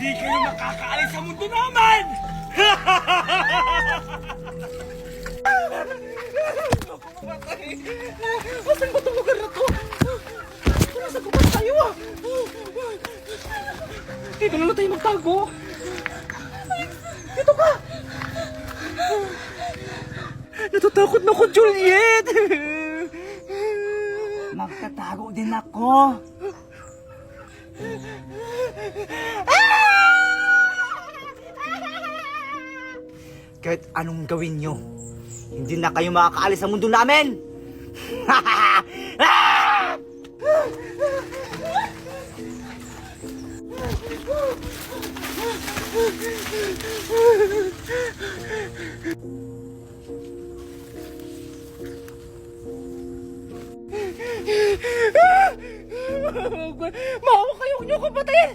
Hindi kayo makakaalis sa mundo namin! Ako mamatay. Asan ba itong lugar na to? Nasa gubat tayo ah. Dito na lang tayo magtago. Dito ka. Natatakot na ko, Juliet. Magtatago din ako. Kahit anong gawin nyo, hindi na kayo makakaalis sa mundo namin! Maawa kayo, huwag niyo ko patayin!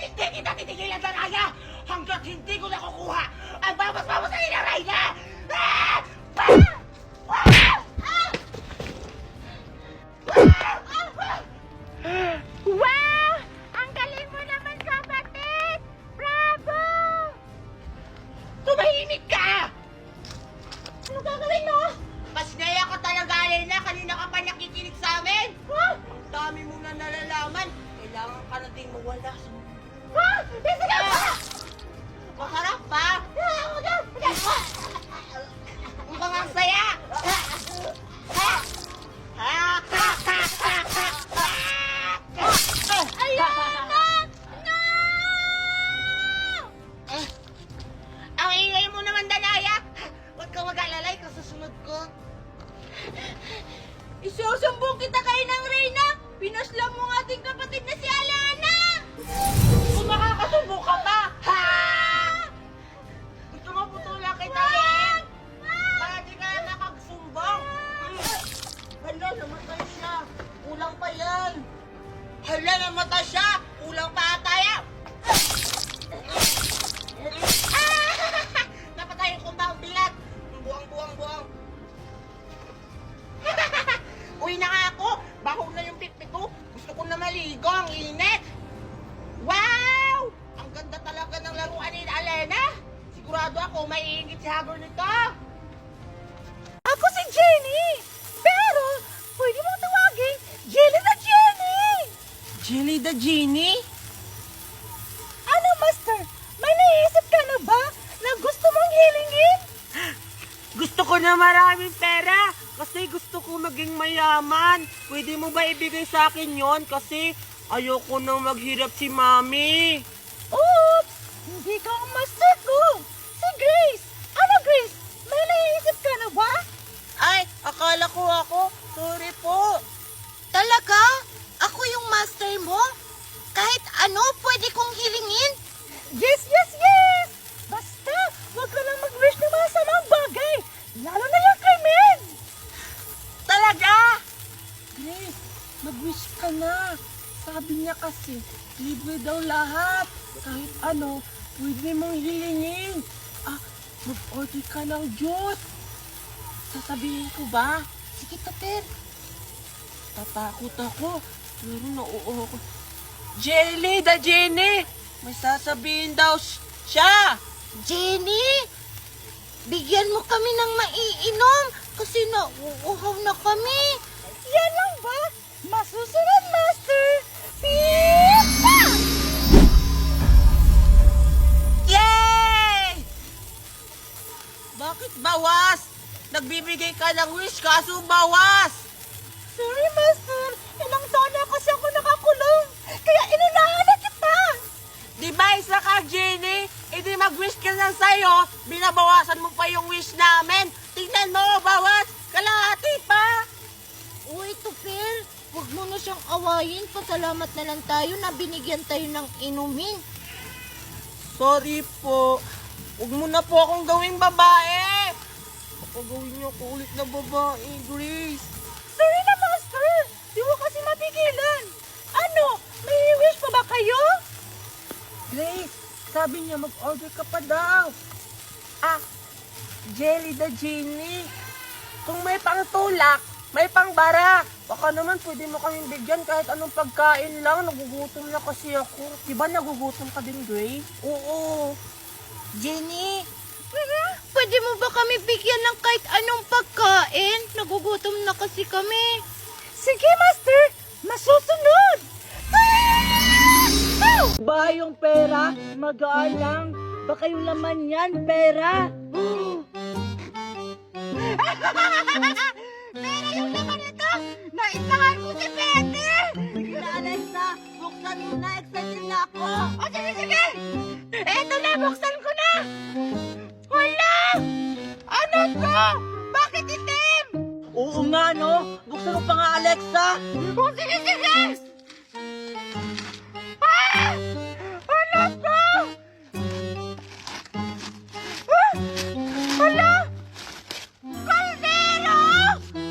Hindi kita titigilan sa Raya hanggat hindi ko nakukuha ang bawas-bawas sa ina, Raya! Wow! Ang galing mo naman, kapatid! Bravo! Tumahimik ka! Ano gagawin mo? Pasnaya ka talaga, Alena. Kanina ka pa nakikinig sa amin. Ang dami mo na nalalaman. Kailangan ka na din mawala sa mundo. Bisa na ba? Masarap ba? Mukhang ang saya! Ang ingay mo naman, Danaya! Huwag kang mag-alalay ka sa sunod ko. Isusumbong kita kay Nang Reyna! Pinaslang mo ang ating kapatid na si Alana! Kung makakasubo ka pa! Ha! Gusto mo putulan kita, Len? Para di ka nakagsumbong. Hala, namatay siya. Kulang pa yan. Hala, namatay siya. Kulang pa ata yan. Napatayin ko ba ang bilat? Buang. Uwi na nga ako. Baho na yung pipi ko. Gusto ko na maligo. Ang init. Wow! Ang ganda talaga ng laruan ni Alena. Sigurado ako maiingit si Hagor nito. Ako si Jenny! Pero, pwede mong tawagin Jelly the Jenny! Jelly the Genie? Ano, Master? May naisip ka na ba na gusto mong hilingin? Gusto ko na maraming pera kasi gusto ko maging mayaman. Pwede mo ba ibigay sa akin yon? Kasi ayoko nang maghirap si Mami. Oops! Hindi ka ang master ko! Si Grace! Ano, Grace? May naisip ka na ba? Ay, akala ko ako. Sorry po. Talaga? Ako yung master mo? Kahit ano pwede kong hilingin? Yes! Basta, huwag ka lang mag-wish ng mga samang bagay! Lalo na yung kay Meg! Talaga? Grace, mag-wish ka na. Sabi niya kasi, libre daw lahat. Kahit ano, pwede mong hilingin. Mag-order ka ng juice. Sasabihin ko ba? Sige, Tater. Tatakot ako. Pero nauuho ko. Jelly the Genie! May sasabihin daw siya! Jenny, bigyan mo kami ng maiinom kasi nauuhaw na kami. Yan lang ba? Masusunod, Master! Pizza! nagbibigay ka ng wish kaso bawas. Sorry, Master. Ilang taon na kasi ako nakakulong. Kaya inunahan na kita. Di ba isa ka, Jenny? Hindi mag-wish ka na sa'yo, binabawasan mo pa yung wish namin. Tingnan mo, bawas, kalahati pa. Uy, Tupir, huwag mo na siyang awayin. Pasalamat na lang tayo na binigyan tayo ng inumin. Sorry po. Huwag mo na po akong gawing babae. Baka gawin niyo ako ulit na babae, Grace. Sorry na, Master. Di mo kasi mapigilan. Ano? May wish pa ba kayo? Grace, sabi niya mag-order ka pa daw. Jelly the Genie. Kung may pang tulak, may pang bara. Baka naman pwede mo kaming bigyan kahit anong pagkain lang. Nagugutom na kasi ako. Diba nagugutom ka din, Grace? Oo. Jenny, pwede mo ba kami bigyan ng kahit anong pagkain? Nagugutom na kasi kami. Sige, Master. Masusunod. Ba yung pera? Magaan lang. Baka yung laman yan, pera. Pero yung laman nito, naisahan ko si Betty. Sige na, Alexa. Buksan mo na. Excited na ako. O, sige. Eto na, buksan ko na. Wala! Ano to? Bakit itim? Oo nga, no? Buksan mo pa nga, Alexa. O, sige. Ah! Ano to? Ah! Hala! Kaldero!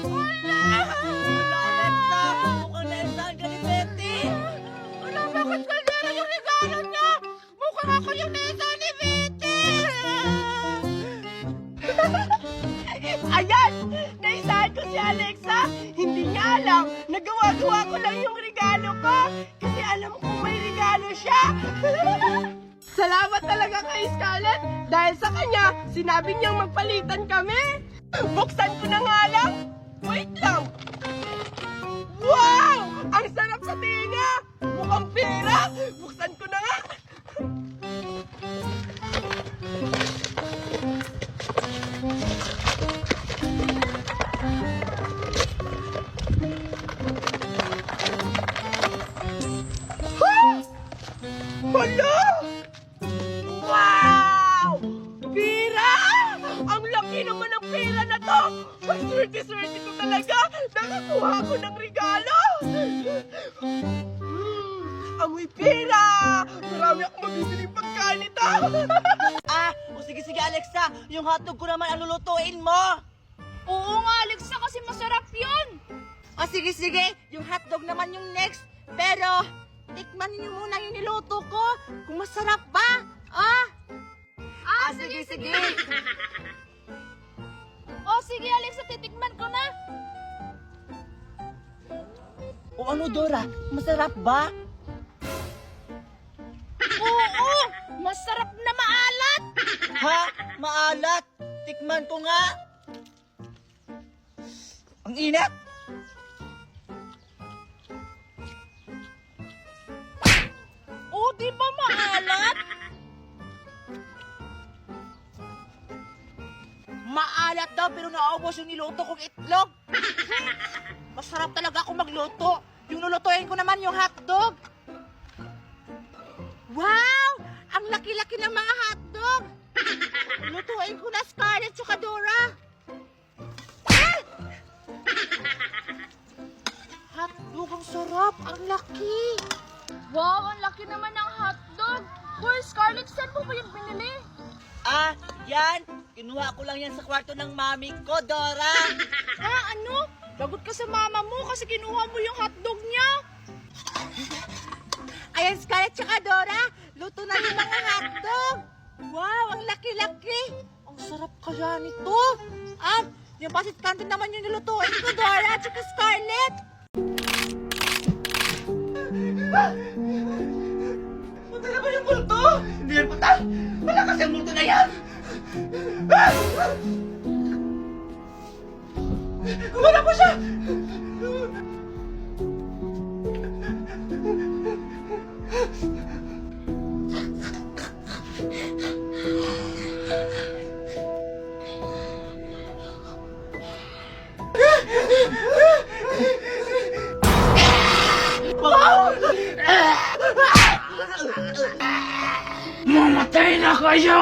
Wala! Wala, Alexa. Mukhang naisahan ka ni Betty. Wala, bakit kaldero yung regalo niya? Mukhang ako yung nesa ni Betty! Ayan! Naisahan ko si Alexa! Hindi niya alam! Nagawa-gawa ko lang yung regalo ko! Kasi alam kong may regalo siya! Salamat talaga kay Scarlett! Dahil sa kanya, sinabi niyang magpalitan kami! Buksan ko na nga lang! Wait lang! Wow! Ang sarap sa tinga! Mukhang pera! Buksan ko na nga! Hala! Wow! Pera! Ang laki naman ng pera na to! Ang swerte-swerte ko talaga! Nakakuha ko ng regalo! Amoy pera! Marami akong mabibiling pagkain nito! Sige, Alexa. Yung hotdog ko naman ang lulutuin mo. Oo nga, Alexa, kasi masarap yun. Sige. Yung hotdog naman yung next. Pero, tikman niyo muna yung niluto ko. Kung masarap ba? Sige. Sige, Alexa, titikman ko na. O ano, Dora? Masarap ba? Oo, masarap na maalat. Ha? Maalat? Tikman ko nga. Ang init. Di ba maalat? Maalat daw pero naubos yung niluto kong itlog. Masarap talaga ako magluto. Yung lulutuin ko naman yung hotdog. Wow! Ang laki-laki ng mga hotdog. Lutuin ko na, Scarlett tsaka Dora. Ah! Hotdog, ang sarap. Ang laki. Wow, ang laki naman ng hotdog. Hoy, Scarlett, saan mo ba yung binili? Yan. Kinuha ko lang yan sa kwarto ng mami ko, Dora. Ano? Lagot ka sa mama mo kasi kinuha mo yung hotdog niya. Ayan, Scarlett tsaka Dora. Luto na yung mga hotdog. Wow, ang laki-laki. Ang sarap kaya nito. Yung pasit canton naman yung nilutuin ko, Dora tsaka Scarlett. Punta na ba yung multo? Hindi yan punta. Wala kasi ang multo na yan. Kumala po siya. Mamatay na kayo!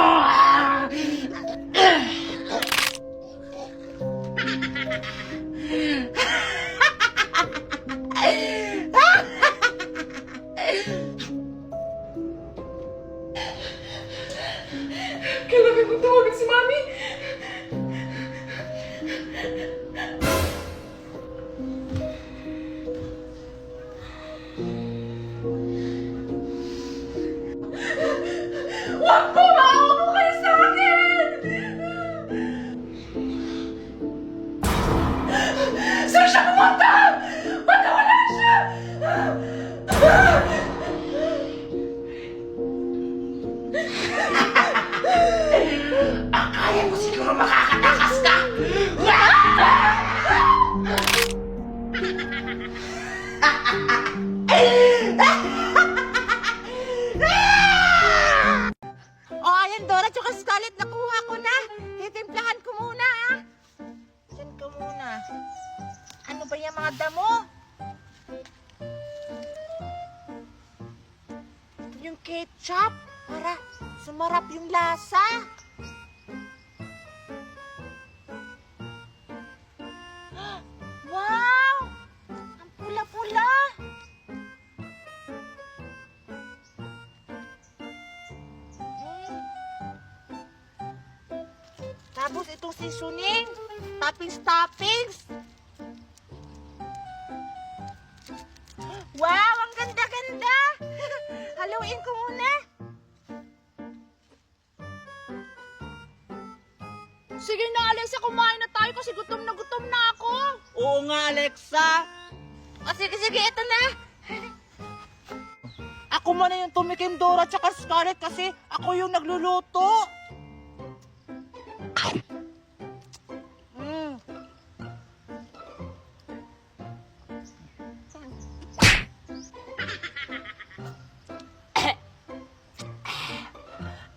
Kailangan kong tawagan si Mami! Wag po! Maawa po kayo sa akin! Saan siya pumunta? Ba't nawala siya? Akala mo siguro makakatakas ka? O, ayan, Dora, tsaka Scarlett, nakuha ko na. Titimplahan ko muna, ha? Diyan ka muna. Ano ba yung mga damo? Yung ketchup, para sumarap yung lasa. Wow! Ang pula-pula! Tapos itong seasoning, toppings. Wow, ang ganda-ganda! Haluin ko muna. Sige na, Alexa, kumain na tayo kasi gutom na ako. Oo nga, Alexa. O sige, ito na. Ako muna yung tumikim, Dora, tsaka Scarlett, kasi ako yung nagluluto.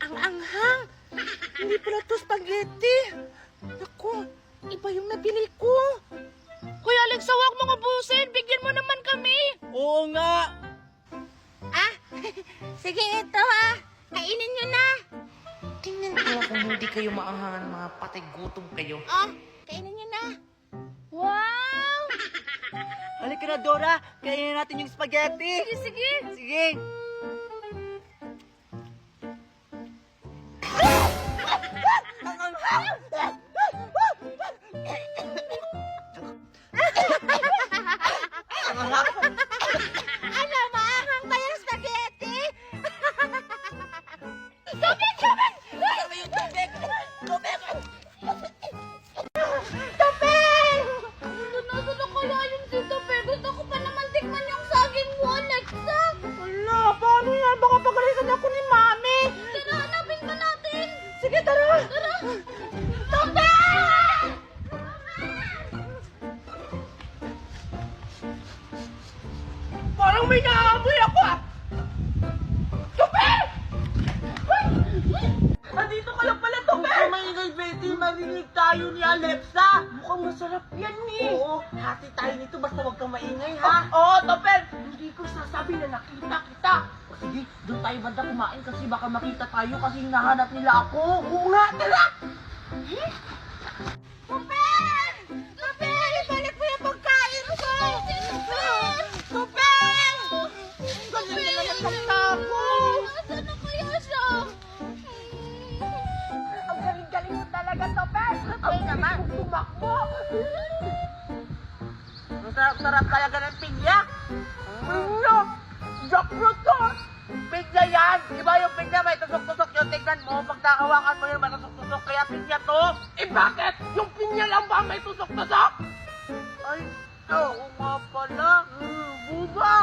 Ang anghang. Hindi pala to spaghetti. Naku, iba yung nabili ko. Kuya Alexa, huwag mong ubusin. Bigyan mo naman kami. Oo nga. Ah, sige, ito ha. Kainin nyo na. Tingnan ko kung hindi kayo maanghangan, mga patay gutom kayo. Oh, kainin nyo na. Wow! Halika na, Dora. Kainin natin yung spaghetti. Sige. Sige. Ano, maanghang ba yung spaghetti? Nasa na kaya yung Tito Fer? Gusto ko pa naman tikman yung saging mo, Alexa. Wala, paano yan? Baka pagalitan ako ni Mami. Tara, hanapin ka natin. Sige, tara. Tope! Parang may naamoy ako ah! Tope! Andito ka lang pala, Tope! Kung maingay, Betty, marinig tayo ni Alexa. Mukhang masarap yan eh! Oo, hati tayo nito basta huwag kang maingay, ha? Oo, Tope! Hindi ko sasabi na nakita kita! O sige, doon tayo banda kumain kasi baka makita tayo kasi hinahanap nila ako! Oo nga, tara! Tope! Tope! Ibalik mo yung pagkain ko! Tope! Ganyan na naman magtako! Nasaan na kaya siya? Ang galing-galing mo talaga, Tope! Ay naman. Tumakbo! Ang sarap-sarap talaga ng pinya. Ano? Jackfruit to! Pinya yan! Iba yung pinya, may tusok-tusok yun. Tignan mo, pag nakawakan mo yun, may tusok-tusok. Kaya pinya to. Eh bakit? Yung pinya lang ba may tusok-tusok? Ay, oo nga pala. Buba!